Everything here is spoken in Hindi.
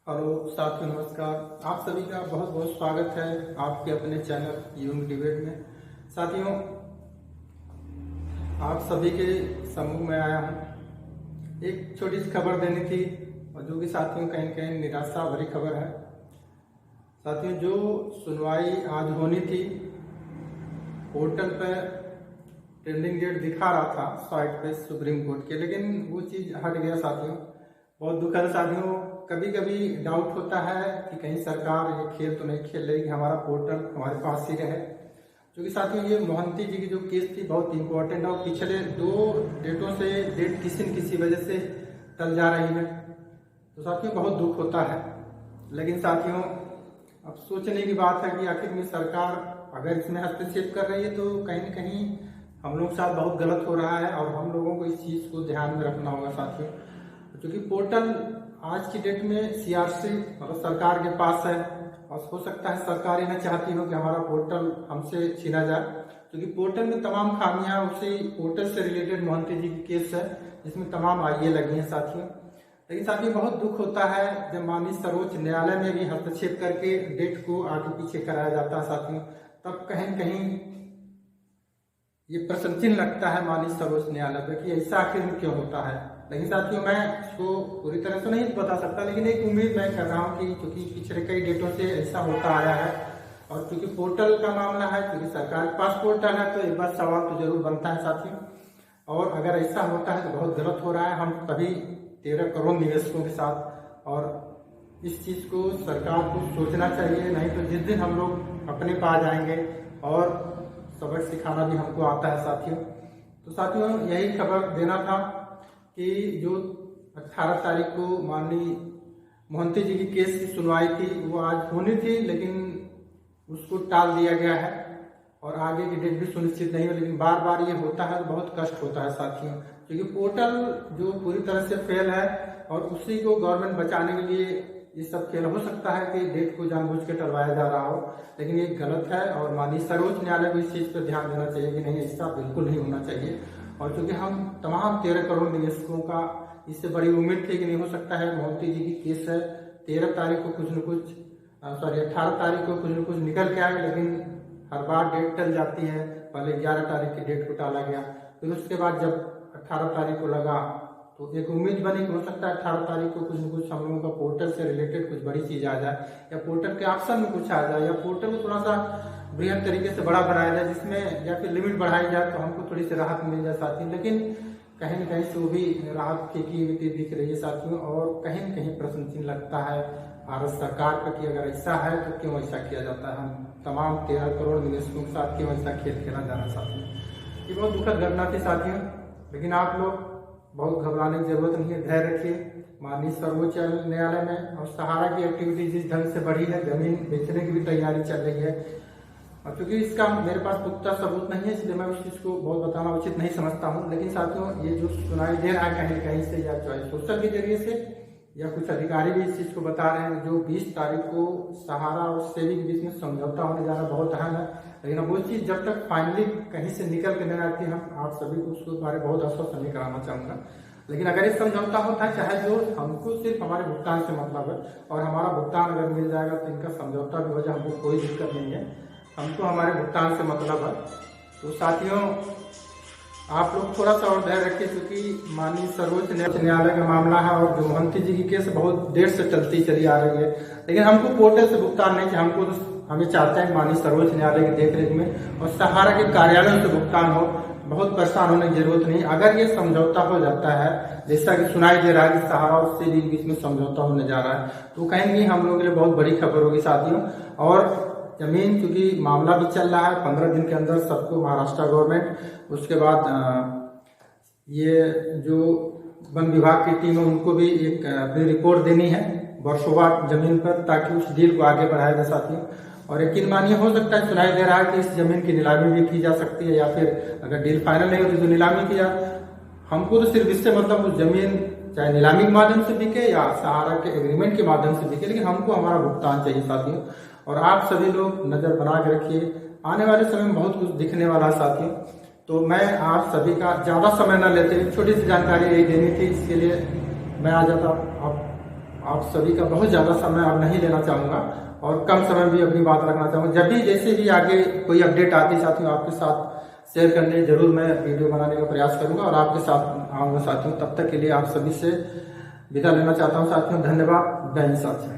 हेलो साथियों, नमस्कार। आप सभी का बहुत बहुत स्वागत है आपके अपने चैनल यूंग डिबेट में। साथियों, आप सभी के समूह में आया हूँ। एक छोटी सी खबर देनी थी और जो कि साथियों कहीं कहीं निराशा भरी खबर है। साथियों, जो सुनवाई आज होनी थी पोर्टल पर ट्रेंडिंग डेट दिखा रहा था साइट पे सुप्रीम कोर्ट के, लेकिन वो चीज़ हट गया साथियों। बहुत दुख है साथियों। कभी कभी डाउट होता है कि कहीं सरकार ये खेल तो नहीं खेल रही कि हमारा पोर्टल हमारे पास ही रहे। क्योंकि साथियों ये मोहंती जी की जो केस थी बहुत इंपॉर्टेंट है और पिछले 2 डेटों से डेट किसी न किसी वजह से टल जा रही है। तो साथियों बहुत दुख होता है। लेकिन साथियों अब सोचने की बात है कि आखिर में सरकार अगर इसमें हस्तक्षेप कर रही है तो कहीं न कहीं हम लोग के साथ बहुत गलत हो रहा है और हम लोगों को इस चीज़ को ध्यान में रखना होगा साथियों। क्योंकि पोर्टल आज की डेट में सीआरसी मतलब सरकार के पास है और हो सकता है सरकार ही न चाहती हो कि हमारा पोर्टल हमसे छीना जाए, क्योंकि पोर्टल में तमाम खामियां उसी पोर्टल से रिलेटेड मोहंती जी की केस है जिसमें तमाम आइए लगी हैं साथियों। लेकिन साथियों बहुत दुख होता है जब माननीय सर्वोच्च न्यायालय में भी हस्तक्षेप करके डेट को आगे पीछे कराया जाता है साथियों। तब कहीं न कहीं ये प्रश्न चिन्ह लगता है माननीय सर्वोच्च न्यायालय पे कि ऐसा आखिर में क्यों होता है। लेकिन साथियों मैं इसको पूरी तरह से नहीं बता सकता, लेकिन एक उम्मीद मैं कर रहा हूँ कि क्योंकि पिछले कई डेटों से ऐसा होता आया है और क्योंकि पोर्टल का मामला है, क्योंकि सरकार के पास पोर्टल है, तो एक बार सवाल तो जरूर बनता है साथियों। और अगर ऐसा होता है तो बहुत गलत हो रहा है हम सभी 13 करोड़ निवेशकों के साथ। और इस चीज़ को सरकार को सोचना चाहिए, नहीं तो जिस दिन हम लोग अपने पास जाएंगे और सबक सिखाना भी हमको आता है साथियों। तो साथियों यही खबर देना था कि जो 18 तारीख को माननीय मोहंती जी की केस की सुनवाई थी वो आज होनी थी, लेकिन उसको टाल दिया गया है और आगे की डेट भी सुनिश्चित नहीं है। लेकिन बार बार ये होता है तो बहुत कष्ट होता है साथियों, क्योंकि पोर्टल जो पूरी तरह से फेल है और उसी को गवर्नमेंट बचाने के लिए ये सब खेल हो सकता है कि डेट को जानबूझ के टलवाया जा रहा हो, लेकिन ये गलत है और माननीय सर्वोच्च न्यायालय को इस चीज़ पर ध्यान देना चाहिए कि नहीं, ऐसा बिल्कुल नहीं होना चाहिए। और क्योंकि हम तमाम 13 करोड़ निवेशकों का इससे बड़ी उम्मीद थी कि नहीं हो सकता है मोहंती जी की केस है 13 तारीख को कुछ न कुछ 18 तारीख को कुछ न कुछ निकल के आए, लेकिन हर बार डेट टल जाती है। पहले 11 तारीख की डेट को टाला गया, फिर उसके बाद जब 18 तारीख को लगा तो एक उम्मीद बनी कि हो सकता है 18 तारीख को कुछ न कुछ हम लोगों का पोर्टल से रिलेटेड कुछ बड़ी चीज आ जाए या पोर्टल के ऑप्शन में कुछ आ जाए या पोर्टल को थोड़ा सा बृहद तरीके से बड़ा बनाया जाए, जिसमें या फिर लिमिट बढ़ाई जाए तो हमको थोड़ी सी राहत मिल जाए साथियों। लेकिन कहीं न कहीं से वो भी राहत फेंकी हुई दिख रही है साथियों और कहीं न कहीं प्रश्न चिन्ह लगता है भारत सरकार पर कि अगर ऐसा है तो क्यों ऐसा किया जाता है। हम तमाम 13 करोड़ निवेशकों के साथ क्यों ऐसा खेल खेला जाना साथियों। ये बहुत दुखद घटना थी साथियों। लेकिन आप लोग बहुत घबराने की जरूरत नहीं है, धैर्य रखिए। माननीय सर्वोच्च न्यायालय में और सहारा की एक्टिविटी जिस ढंग से बढ़ी है, जमीन बेचने की भी तैयारी चल रही है और क्योंकि इसका मेरे पास पुख्ता सबूत नहीं है इसलिए मैं उस चीज़ को बहुत बताना उचित नहीं समझता हूँ। लेकिन साथियों ये जो सुनाई दे रहा है कहीं कहीं से या चाहे सोशल के जरिए से या कुछ अधिकारी भी इस चीज़ को बता रहे हैं, जो 20 तारीख को सहारा और सेबी के बीच में समझौता होने जा रहा बहुत अहम है। लेकिन अब वो चीज़ जब तक फाइनली कहीं से निकल के नहीं आती, हम आप सभी को उसके बारे में बहुत आश्वस्त नहीं कराना चाहूँगा। लेकिन अगर ये समझौता होता है, चाहे जो हमको सिर्फ हमारे भुगतान से मतलब है और हमारा भुगतान अगर मिल जाएगा तो इनका समझौता की वजह हमको कोई दिक्कत नहीं है, हमको हमारे भुगतान से मतलब है। तो साथियों आप लोग थोड़ा सा और धैर्य रखिए, क्योंकि माननीय सर्वोच्च न्यायालय का मामला है और जो मोहंती जी की केस बहुत देर से चलती चली आ रही है। लेकिन हमको पोर्टल से भुगतान नहीं चाहिए, हमको तो हमें चाहते हैं माननीय सर्वोच्च न्यायालय की देखरेख में और सहारा के कार्यालयों से भुगतान हो। बहुत परेशान होने की जरूरत नहीं। अगर ये समझौता हो जाता है जैसा कि सुनाई दे रहा है कि सहारा और सेबी के बीच में समझौता होने जा रहा है, तो कहीं भी हम लोगों के लिए बहुत बड़ी खबर होगी साथियों। और जमीन चूंकि मामला भी चल रहा है, 15 दिन के अंदर सबको महाराष्ट्र गवर्नमेंट, उसके बाद ये जो वन विभाग की टीम है उनको भी एक अपनी रिपोर्ट देनी है वर्षोवार जमीन पर, ताकि उस डील को आगे बढ़ाया जा साथियों। और यकीन मानिए हो सकता है सुनाई दे रहा है कि इस जमीन की नीलामी भी की जा सकती है या फिर अगर डील फाइनल नहीं होती तो नीलामी की जा। हमको तो सिर्फ इससे मतलब उस जमीन चाहे नीलामी के माध्यम से बिके या सहारा के एग्रीमेंट के माध्यम से बिके, लेकिन हमको हमारा भुगतान चाहिए साथियों। और आप सभी लोग नजर बना के रखिए, आने वाले समय में बहुत कुछ दिखने वाला साथियों। तो मैं आप सभी का ज्यादा समय न लेते हुए छोटी सी जानकारी यही देनी थी, इसके लिए मैं आ जाता आप सभी का बहुत ज़्यादा समय अब नहीं लेना चाहूँगा और कम समय भी अपनी बात रखना चाहूँगा। जब भी जैसे भी आगे कोई अपडेट आती साथियों आपके साथ शेयर करने जरूर मैं वीडियो बनाने का प्रयास करूँगा और आपके साथ आऊँगा साथियों। तब तक के लिए आप सभी से विदा लेना चाहता हूँ साथियों। धन्यवाद। जय हिंद साथियों।